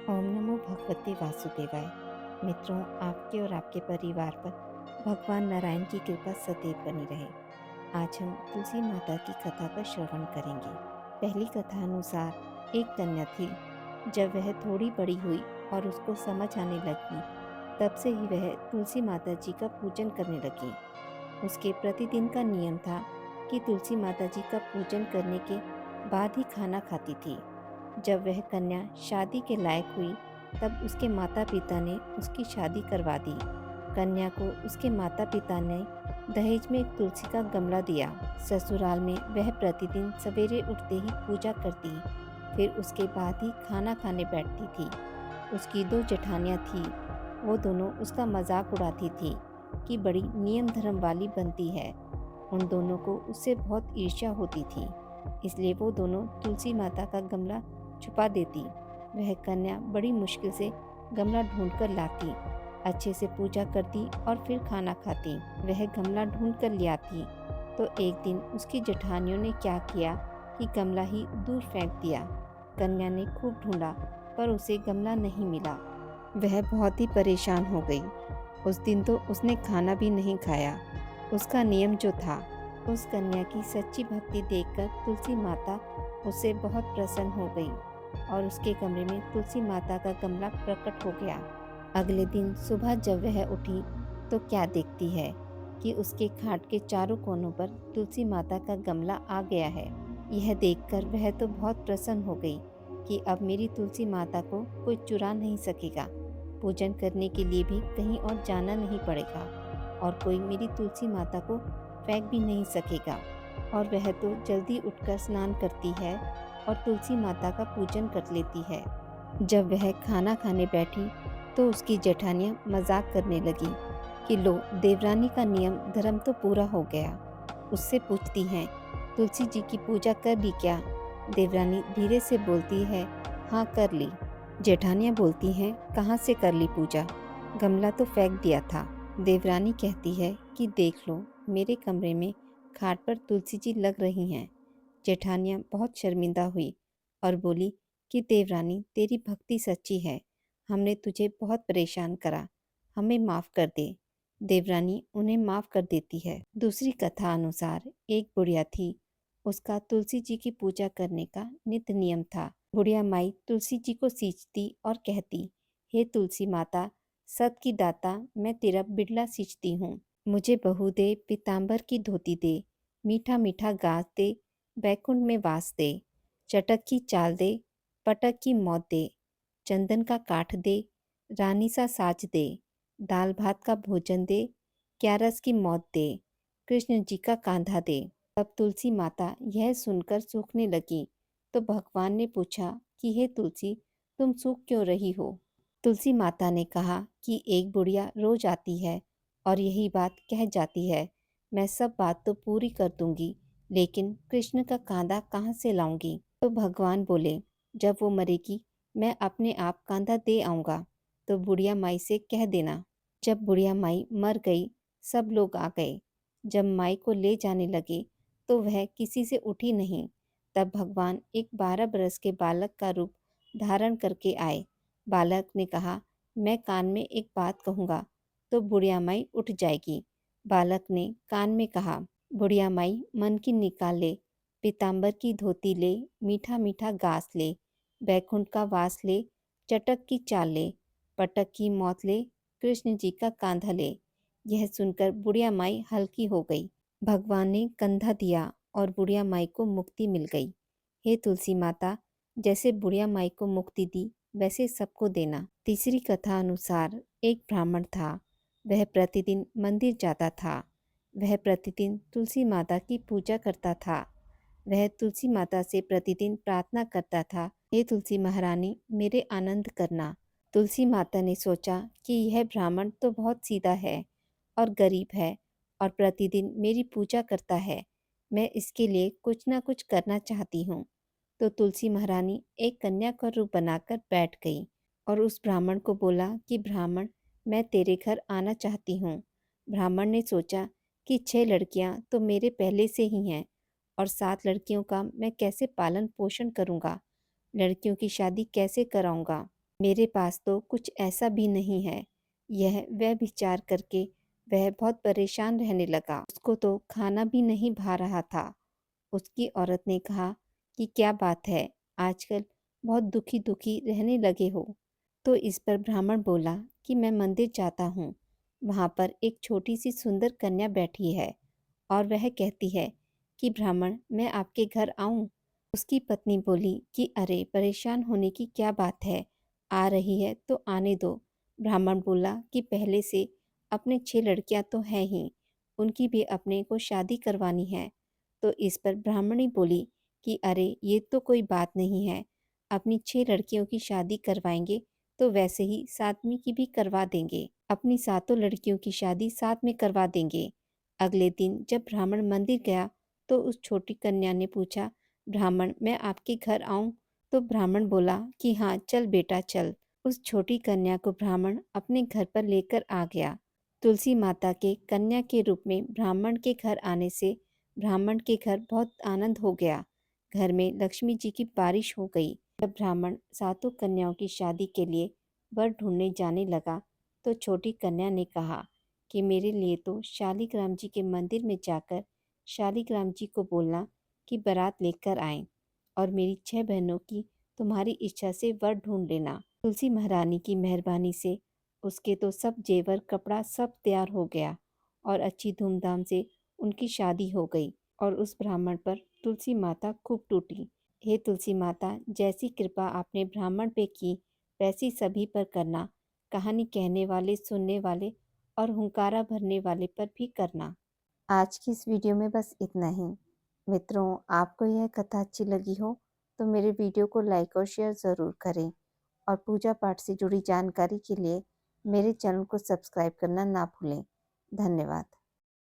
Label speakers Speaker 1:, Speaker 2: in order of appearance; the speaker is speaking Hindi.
Speaker 1: ओम नमो भगवते वासुदेवाय। मित्रों, आपके और आपके परिवार पर भगवान नारायण की कृपा सदैव बनी रहे। आज हम तुलसी माता की कथा का श्रवण करेंगे। पहली कथा अनुसार एक कन्या थी। जब वह थोड़ी बड़ी हुई और उसको समझ आने लगी, तब से ही वह तुलसी माता जी का पूजन करने लगी। उसके प्रतिदिन का नियम था कि तुलसी माता जी का पूजन करने के बाद ही खाना खाती थी। जब वह कन्या शादी के लायक हुई, तब उसके माता पिता ने उसकी शादी करवा दी। कन्या को उसके माता पिता ने दहेज में एक तुलसी का गमला दिया। ससुराल में वह प्रतिदिन सवेरे उठते ही पूजा करती, फिर उसके बाद ही खाना खाने बैठती थी। उसकी दो जेठानियाँ थीं, वो दोनों उसका मजाक उड़ाती थी कि बड़ी नियम धर्म वाली बनती है। उन दोनों को उससे बहुत ईर्ष्या होती थी, इसलिए वो दोनों तुलसी माता का गमला छुपा देती। वह कन्या बड़ी मुश्किल से गमला ढूंढकर लाती, अच्छे से पूजा करती और फिर खाना खाती। वह गमला ढूंढ कर ले आती तो एक दिन उसकी जेठानियों ने क्या किया कि गमला ही दूर फेंक दिया। कन्या ने खूब ढूंढा, पर उसे गमला नहीं मिला। वह बहुत ही परेशान हो गई। उस दिन तो उसने खाना भी नहीं खाया। उसका नियम जो था, उस कन्या की सच्ची भक्ति देखकर तुलसी माता उससे बहुत प्रसन्न हो गई और उसके कमरे में तुलसी माता का गमला प्रकट हो गया। अगले दिन सुबह जब वह उठी, तो क्या देखती है कि उसके खाट के चारों कोनों पर तुलसी माता का गमला आ गया है। यह देखकर वह तो बहुत प्रसन्न हो गई कि अब मेरी तुलसी माता को कोई चुरा नहीं सकेगा। पूजन करने के लिए भी कहीं और जाना नहीं पड़ेगा और कोई मेरी तुलसी माता को फेंक भी नहीं सकेगा। और वह तो जल्दी उठकर स्नान करती है और तुलसी माता का पूजन कर लेती है। जब वह खाना खाने बैठी, तो उसकी जेठानियाँ मजाक करने लगी कि लो, देवरानी का नियम धर्म तो पूरा हो गया। उससे पूछती हैं, तुलसी जी की पूजा कर ली क्या? देवरानी धीरे से बोलती है, हाँ कर ली। जेठानियाँ बोलती हैं, कहाँ से कर ली पूजा? गमला तो फेंक दिया था। देवरानी कहती है कि देख लो, मेरे कमरे में खाट पर तुलसी जी लग रही हैं। जेठानियाँ बहुत शर्मिंदा हुई और बोली कि देवरानी, तेरी भक्ति सच्ची है, हमने तुझे बहुत परेशान करा, हमें माफ़ कर दे। देवरानी उन्हें माफ़ कर देती है। दूसरी कथा अनुसार एक बुढ़िया थी। उसका तुलसी जी की पूजा करने का नित्य नियम था। बुढ़िया माई तुलसी जी को सींचती और कहती, हे तुलसी माता, सत की दाता, मैं तेरा बिड़ला सींचती हूँ। मुझे बहू दे, पीताम्बर की धोती दे, मीठा मीठा गाज दे, बैकुंठ में वास दे। चटक की चाल दे, पटक की मौत दे, चंदन का काठ दे, रानी सा साज दे, दाल भात का भोजन दे, क्यारस की मौत दे, कृष्ण जी का कांधा दे। तब तुलसी माता यह सुनकर सूखने लगी, तो भगवान ने पूछा कि हे तुलसी, तुम सूख क्यों रही हो? तुलसी माता ने कहा कि एक बुढ़िया रोज आती है और यही बात कह जाती है, मैं सब बात तो पूरी कर दूंगी, लेकिन कृष्ण का कांधा कहाँ से लाऊंगी? तो भगवान बोले, जब वो मरेगी, मैं अपने आप कांधा दे आऊँगा, तो बुढ़िया माई से कह देना। जब बुढ़िया माई मर गई, सब लोग आ गए। जब माई को ले जाने लगे, तो वह किसी से उठी नहीं। तब भगवान एक 12 बरस के बालक का रूप धारण करके आए। बालक ने कहा, मैं कान में एक बात कहूँगा तो बुढ़िया माई उठ जाएगी। बालक ने कान में कहा, बुढ़िया माई मन की निकाल ले, पीताम्बर की धोती ले, मीठा मीठा घास ले, बैकुंठ का वास ले, चटक की चाल ले, पटक की मौत ले, कृष्ण जी का कांधा ले। यह सुनकर बुढ़िया माई हल्की हो गई। भगवान ने कंधा दिया और बुढ़िया माई को मुक्ति मिल गई। हे तुलसी माता, जैसे बुढ़िया माई को मुक्ति दी, वैसे सबको देना। तीसरी कथा अनुसार एक ब्राह्मण था। वह प्रतिदिन मंदिर जाता था। वह प्रतिदिन तुलसी माता की पूजा करता था। वह तुलसी माता से प्रतिदिन प्रार्थना करता था, हे तुलसी महारानी, मेरे आनंद करना। तुलसी माता ने सोचा कि यह ब्राह्मण तो बहुत सीधा है और गरीब है और प्रतिदिन मेरी पूजा करता है। मैं इसके लिए कुछ ना कुछ करना चाहती हूँ। तो तुलसी महारानी एक कन्या का रूप बनाकर बैठ गई और उस ब्राह्मण को बोला कि ब्राह्मण, मैं तेरे घर आना चाहती हूँ। ब्राह्मण ने सोचा कि 6 लड़कियाँ तो मेरे पहले से ही हैं और 7 लड़कियों का मैं कैसे पालन पोषण करूँगा, लड़कियों की शादी कैसे कराऊँगा। मेरे पास तो कुछ ऐसा भी नहीं है। यह वह विचार करके वह बहुत परेशान रहने लगा। उसको तो खाना भी नहीं भा रहा था। उसकी औरत ने कहा कि क्या बात है, आजकल बहुत दुखी दुखी रहने लगे हो। तो इस पर ब्राह्मण बोला कि मैं मंदिर जाता हूँ। वहाँ पर एक छोटी सी सुंदर कन्या बैठी है और वह कहती है कि ब्राह्मण, मैं आपके घर आऊँ। उसकी पत्नी बोली कि अरे, परेशान होने की क्या बात है, आ रही है तो आने दो। ब्राह्मण बोला कि पहले से अपने 6 लड़कियां तो हैं ही, उनकी भी अपने को शादी करवानी है। तो इस पर ब्राह्मणी बोली कि अरे, ये तो कोई बात नहीं है, अपनी 6 लड़कियों की शादी करवाएंगे तो वैसे ही 7वीं की भी करवा देंगे। अपनी सातों लड़कियों की शादी साथ में करवा देंगे। अगले दिन जब ब्राह्मण मंदिर गया तो उस छोटी कन्या ने पूछा, ब्राह्मण, मैं आपके घर आऊं? तो ब्राह्मण बोला कि हाँ, चल बेटा चल। उस छोटी कन्या को ब्राह्मण अपने घर पर लेकर आ गया। तुलसी माता के कन्या के रूप में ब्राह्मण के घर आने से ब्राह्मण के घर बहुत आनंद हो गया। घर में लक्ष्मी जी की बारिश हो गई। जब ब्राह्मण सातों कन्याओं की शादी के लिए वर ढूंढने जाने लगा तो छोटी कन्या ने कहा कि मेरे लिए तो शालिग्राम जी के मंदिर में जाकर शालिग्राम जी को बोलना कि बारात लेकर आएं और मेरी 6 बहनों की तुम्हारी इच्छा से वर ढूंढ लेना। तुलसी महारानी की मेहरबानी से उसके तो सब जेवर कपड़ा सब तैयार हो गया और अच्छी धूमधाम से उनकी शादी हो गई। और उस ब्राह्मण पर तुलसी माता खूब टूटी। हे तुलसी माता, जैसी कृपा आपने ब्राह्मण पे की वैसी सभी पर करना। कहानी कहने वाले, सुनने वाले और हुंकारा भरने वाले पर भी करना। आज की इस वीडियो में बस इतना ही। मित्रों, आपको यह कथा अच्छी लगी हो तो मेरे वीडियो को लाइक और शेयर ज़रूर करें और पूजा पाठ से जुड़ी जानकारी के लिए मेरे चैनल को सब्सक्राइब करना ना भूलें। धन्यवाद।